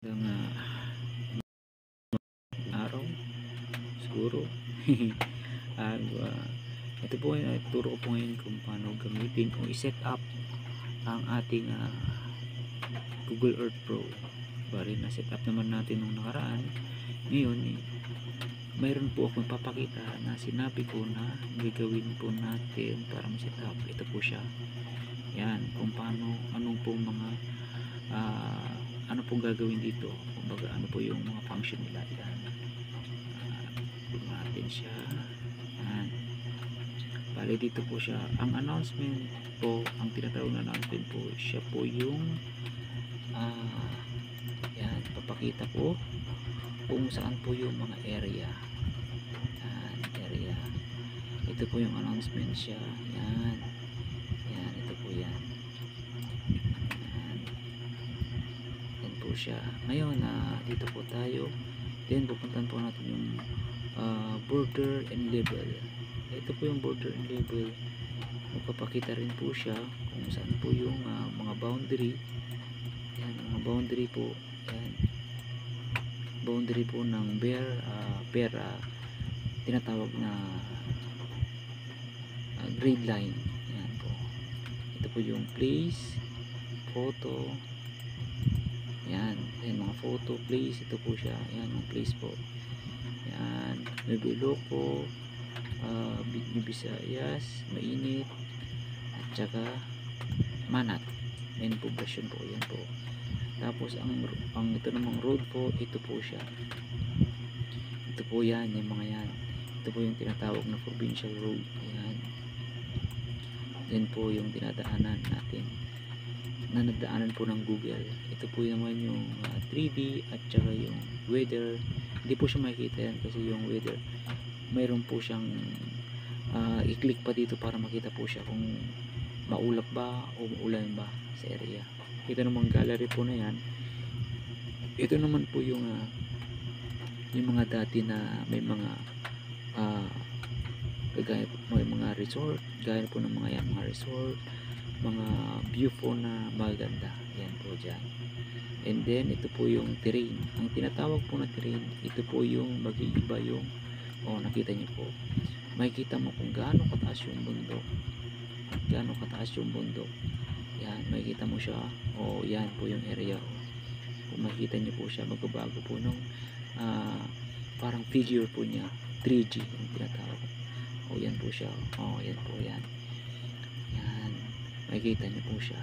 Magandang araw siguro. Ito po ay turo ko po ngayon kung paano gamitin o i-set up ang ating Google Earth Pro. Bari na set up naman natin nung nakaraan. Ngayon mayroon po akong papakita na sinabi ko na gagawin po natin para ma-set up. Ito po siya. Yan, kung paano, anong po mga ano pong gagawin dito, kumbaga ano po yung mga function nila. Yan, natin siya. Yan, bali dito po siya. Ang announcement po, ang tinatawag na announcement po, siya po yung yan, papakita po kung saan po yung mga area. Yan, area. Ito po yung announcement siya. Yan, yan, ito po yan. Yan po siya. Ngayon dito po tayo, then pupuntan po natin yung border and label. Ito po yung border and label. Magpapakita rin po siya kung saan po yung mga boundary. Yan, mga boundary po. Yan, boundary po ng bear tinatawag na grade line. Yan po. Ito po yung place, photo. Yan, mga photo, place. Ito po siya. Yan, yung place po. Yan, maybe Ilocos, Visayas, mainit, at saka Manat. Yan poblasyon po. Yan po. Tapos ang ito namang road po, ito po siya. Ito po yan, yung mga yan. Ito po yung tinatawag na provincial road. Yan. Yan po yung dinadaanan natin, na nagdaanan po ng Google. Ito po naman yung 3D at saka yung weather. Hindi po siya makikita yan kasi yung weather mayroon po siyang i-click pa dito para makita po siya kung maulap ba o maulan ba sa area. Ito namang gallery po na yan. Ito naman po yung mga dati na may mga kagaya po, may mga resort, gaya po ng mga yan, mga resort, mga view po na maganda. Yan po dyan. And then ito po yung terrain. Ang tinatawag po na terrain, ito po yung mag-iiba yung nakita niyo po. Makikita mo kung gaano kataas yung bundok. Gaano kataas yung bundok. Yan, makikita mo siya. Yan po yung area. Kung makikita niyo po siya, magbabago po nung parang figure po niya. 3G yung tinatawag. Yan po siya. Yan po yan. Yan. Makikita niyo po siya.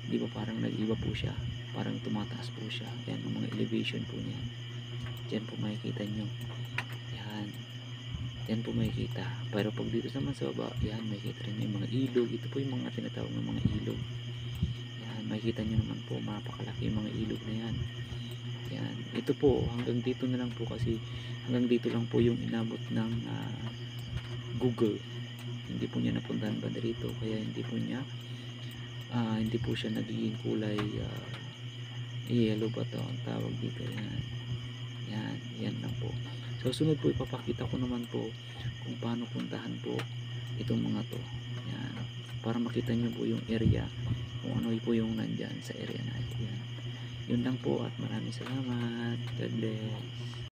Di ba parang nag-iba po siya? Parang tumataas po siya. Yan ang mga elevation po niya. Diyan po makikita nyo. Yan. Yan po makikita. Pero pag dito naman sa baba, yan, makikita rin yung mga ilog. Ito po yung mga tinatawag ng mga ilog. Yan, makikita nyo naman po, mapakalaki yung mga ilog na yan. Yan. Ito po, hanggang dito na lang po kasi hanggang dito lang po yung inabot ng Google. Hindi po niya napuntahan ba dito, kaya hindi po niya hindi po siya nagiging kulay yellow ba to ang tawag dito. Yan lang po. So sunod po ipapakita ko naman po kung paano puntahan po itong mga to. Yan, para makita nyo po yung area, kung ano po yung nandyan sa area natin. Yun lang po at maraming salamat. God bless.